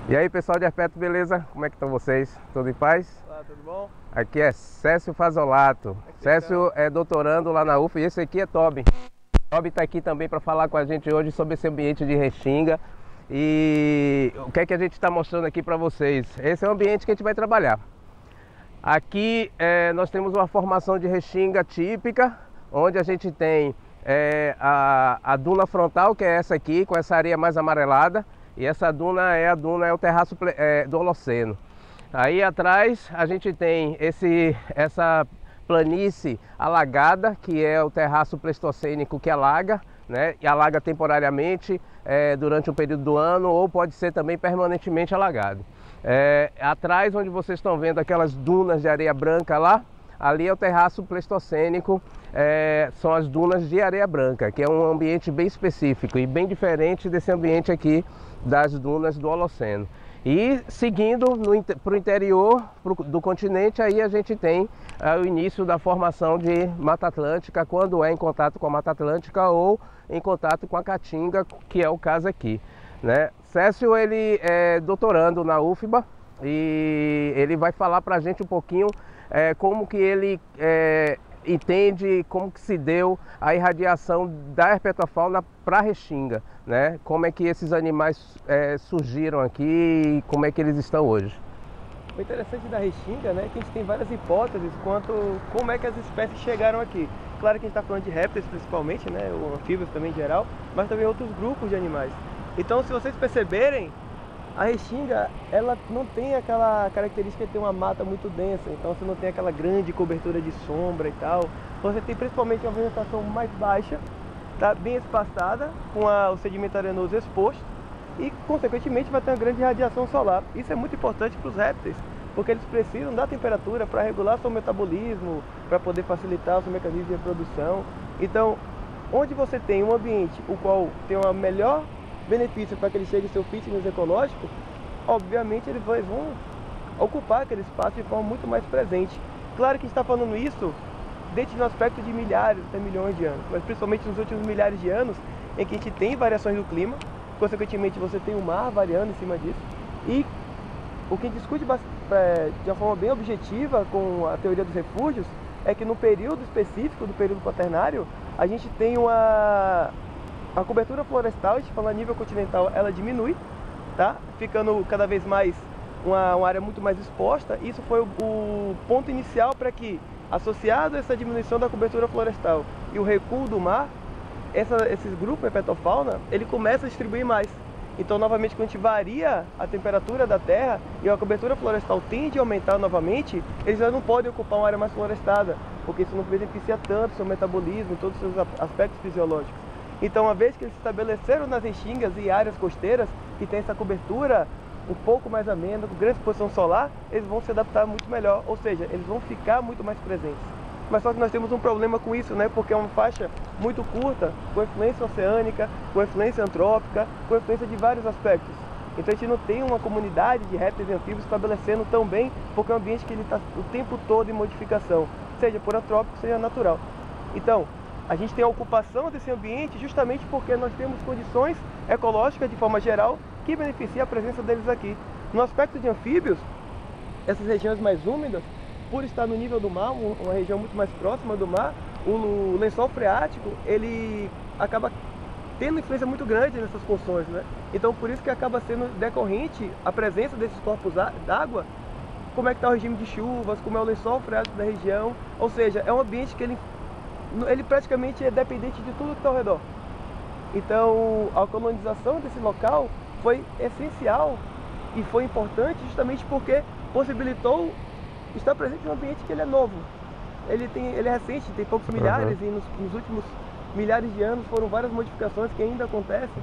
E aí, pessoal de Herpeto, beleza? Como é que estão vocês? Tudo em paz? Olá, tudo bom? Aqui é Cécio Fazolato. Como é que vocês Cécio estão? é doutorando lá na UF e esse aqui é Toby. Toby está aqui também para falar com a gente hoje sobre esse ambiente de Restinga e o que é que a gente está mostrando aqui para vocês. Esse é o ambiente que a gente vai trabalhar. Aqui nós temos uma formação de Restinga típica, onde a gente tem a duna frontal, que é essa aqui, com essa areia mais amarelada. E essa duna é o terraço do Holoceno. Aí atrás a gente tem essa planície alagada, que é o terraço pleistocênico que alaga, né? E alaga temporariamente durante um período do ano, ou pode ser também permanentemente alagado. Atrás, onde vocês estão vendo aquelas dunas de areia branca lá, ali é o terraço pleistocênico, são as dunas de areia branca, que é um ambiente bem específico e bem diferente desse ambiente aqui das dunas do Holoceno. E seguindo para o interior do continente, aí a gente tem o início da formação de Mata Atlântica, quando é em contato com a Mata Atlântica ou em contato com a Caatinga, que é o caso aqui, né? Cécio, ele é doutorando na UFBA e ele vai falar para a gente um pouquinho como que ele entende, como que se deu a irradiação da herpetofauna para a Restinga, né? Como é que esses animais surgiram aqui e como é que eles estão hoje. O interessante da Restinga, né, é que a gente tem várias hipóteses quanto como é que as espécies chegaram aqui. Claro que a gente está falando de répteis principalmente, né, ou anfíbios também em geral, mas também outros grupos de animais. Então, se vocês perceberem, a Restinga, ela não tem aquela característica de ter uma mata muito densa, então você não tem aquela grande cobertura de sombra e tal. Você tem principalmente uma vegetação mais baixa, tá bem espaçada, com o sedimento arenoso exposto e, consequentemente, vai ter uma grande radiação solar. Isso é muito importante para os répteis, porque eles precisam da temperatura para regular seu metabolismo, para poder facilitar o seu mecanismo de reprodução. Então, onde você tem um ambiente o qual tem uma melhor benefício para que ele chegue ao seu fitness ecológico, obviamente eles vão ocupar aquele espaço de forma muito mais presente. Claro que a gente está falando isso dentro de um aspecto de milhares até milhões de anos, mas principalmente nos últimos milhares de anos, em que a gente tem variações do clima, consequentemente você tem o mar variando em cima disso, e o que a gente discute de uma forma bem objetiva com a teoria dos refúgios é que no período específico do período quaternário, a gente tem a cobertura florestal, a gente fala a nível continental, ela diminui, tá? Ficando cada vez mais uma área muito mais exposta. Isso foi o ponto inicial para que, associado a essa diminuição da cobertura florestal e o recuo do mar, esses grupos herpetofauna, ele começa a distribuir mais. Então, novamente, quando a gente varia a temperatura da terra e a cobertura florestal tende a aumentar novamente, eles já não podem ocupar uma área mais florestada, porque isso não beneficia tanto o seu metabolismo, todos os seus aspectos fisiológicos. Então, uma vez que eles se estabeleceram nas restingas e áreas costeiras, que tem essa cobertura um pouco mais amena, com grande exposição solar, eles vão se adaptar muito melhor, ou seja, eles vão ficar muito mais presentes. Mas só que nós temos um problema com isso, né? Porque é uma faixa muito curta, com influência oceânica, com influência antrópica, com influência de vários aspectos. Então a gente não tem uma comunidade de répteis e anfíbios estabelecendo tão bem, porque é um ambiente que ele está o tempo todo em modificação, seja por antrópico, seja natural. Então, a gente tem a ocupação desse ambiente justamente porque nós temos condições ecológicas de forma geral que beneficiam a presença deles aqui. No aspecto de anfíbios, essas regiões mais úmidas, por estar no nível do mar, uma região muito mais próxima do mar, o lençol freático, ele acaba tendo influência muito grande nessas funções, né? Então, por isso que acaba sendo decorrente a presença desses corpos d'água, como é que está o regime de chuvas, como é o lençol freático da região, ou seja, é um ambiente que ele praticamente é dependente de tudo que está ao redor. Então, a colonização desse local foi essencial e foi importante justamente porque possibilitou estar presente em um ambiente que ele é novo. Ele é recente, tem poucos milhares, e nos últimos milhares de anos foram várias modificações que ainda acontecem.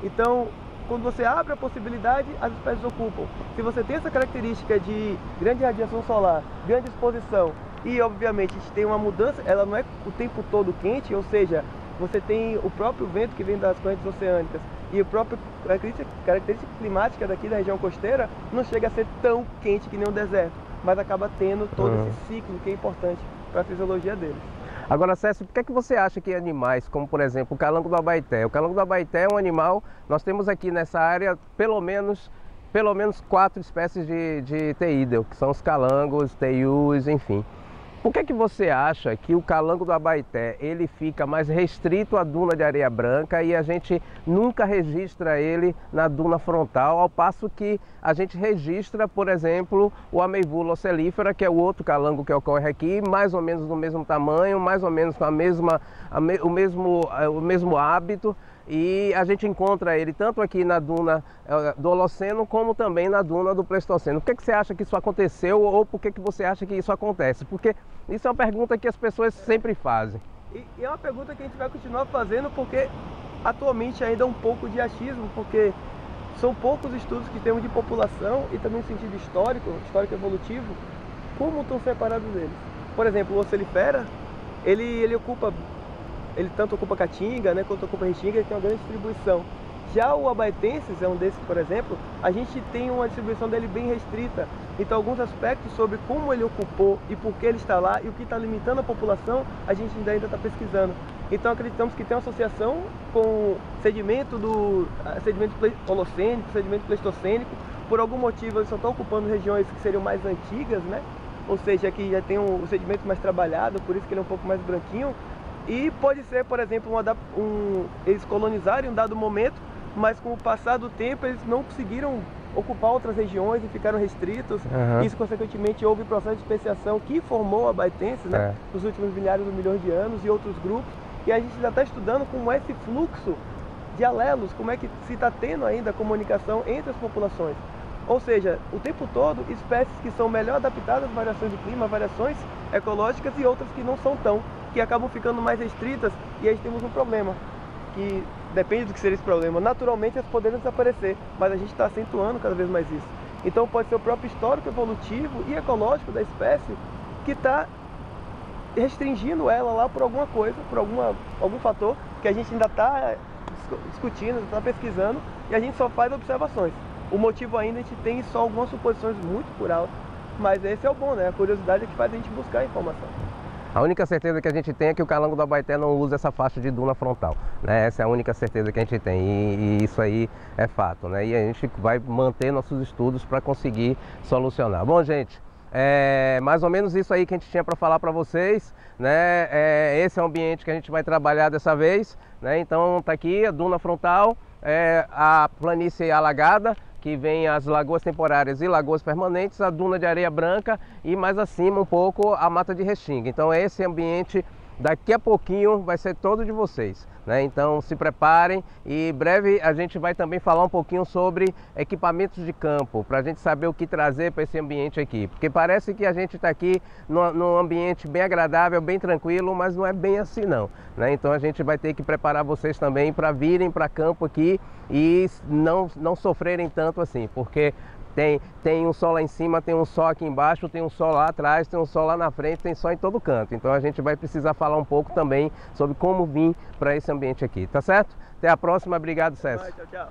Então, quando você abre a possibilidade, as espécies ocupam. Se você tem essa característica de grande radiação solar, grande exposição, e obviamente a gente tem uma mudança, ela não é o tempo todo quente, ou seja, você tem o próprio vento que vem das correntes oceânicas e a própria característica climática daqui da região costeira não chega a ser tão quente que nem o deserto, mas acaba tendo todo esse ciclo que é importante para a fisiologia deles. Agora, Cécio, por que é que você acha que animais como, por exemplo, o calango do Abaeté? O calango do Abaeté é um animal, nós temos aqui nessa área pelo menos pelo menos 4 espécies de teídeo, que são os calangos, teius, enfim. Por que você acha que o calango do Abaeté ele fica mais restrito à duna de areia branca e a gente nunca registra ele na duna frontal, ao passo que a gente registra, por exemplo, o Ameivula ocellifera, que é o outro calango que ocorre aqui, mais ou menos do mesmo tamanho, mais ou menos com o mesmo hábito, e a gente encontra ele tanto aqui na duna do Holoceno como também na duna do Pleistoceno. Por que você acha que isso aconteceu ou por que você acha que isso acontece? Porque isso é uma pergunta que as pessoas sempre fazem. E é uma pergunta que a gente vai continuar fazendo porque atualmente ainda é um pouco de achismo, porque são poucos estudos que temos de população e também no sentido histórico evolutivo, como estão separados eles. Por exemplo, o ocellifera, ele tanto ocupa Caatinga, né, quanto ocupa Restinga, ele tem uma grande distribuição. Já o abaetensis é um desses, por exemplo, a gente tem uma distribuição dele bem restrita. Então, alguns aspectos sobre como ele ocupou e por que ele está lá e o que está limitando a população, a gente ainda está pesquisando. Então, acreditamos que tem uma associação com sedimento holocênico, sedimento pleistocênico. Por algum motivo, eles só estão ocupando regiões que seriam mais antigas, né? Ou seja, que já tem o sedimento mais trabalhado, por isso que ele é um pouco mais branquinho. E pode ser, por exemplo, eles colonizarem em um dado momento, mas com o passar do tempo eles não conseguiram ocupar outras regiões e ficaram restritos. Isso, consequentemente, houve processo de especiação que formou a abaetensis, né, nos últimos milhares de milhões de anos e outros grupos. E a gente já está estudando como é esse fluxo de alelos, como é que se está tendo ainda a comunicação entre as populações. Ou seja, o tempo todo, espécies que são melhor adaptadas às variações do clima, variações ecológicas, e outras que não são tão, que acabam ficando mais restritas, e aí temos um problema, que depende do que seria esse problema. Naturalmente elas poderiam desaparecer, mas a gente está acentuando cada vez mais isso. Então pode ser o próprio histórico evolutivo e ecológico da espécie que está restringindo ela lá por alguma coisa, por algum fator que a gente ainda está discutindo, está pesquisando, e a gente só faz observações. O motivo ainda a gente tem só algumas suposições muito por alto, mas esse é o bom, né? A curiosidade é que faz a gente buscar a informação. A única certeza que a gente tem é que o calango do Abaeté não usa essa faixa de duna frontal, né? Essa é a única certeza que a gente tem e isso aí é fato, né? E a gente vai manter nossos estudos para conseguir solucionar. Bom, gente, mais ou menos isso aí que a gente tinha para falar para vocês, né? Esse é o ambiente que a gente vai trabalhar dessa vez, né? Então tá aqui a duna frontal, a planície alagada, que vem as lagoas temporárias e lagoas permanentes, a duna de areia branca e mais acima um pouco a mata de Restinga. Então esse ambiente daqui a pouquinho vai ser todo de vocês, né? Então se preparem e breve a gente vai também falar um pouquinho sobre equipamentos de campo, para a gente saber o que trazer para esse ambiente aqui, porque parece que a gente está aqui num ambiente bem agradável, bem tranquilo, mas não é bem assim não, né? Então a gente vai ter que preparar vocês também para virem para campo aqui e não sofrerem tanto assim, porque tem um sol lá em cima, tem um sol aqui embaixo, tem um sol lá atrás, tem um sol lá na frente, tem sol em todo canto. Então a gente vai precisar falar um pouco também sobre como vir para esse ambiente aqui, tá certo? Até a próxima, obrigado, César. Tchau, tchau.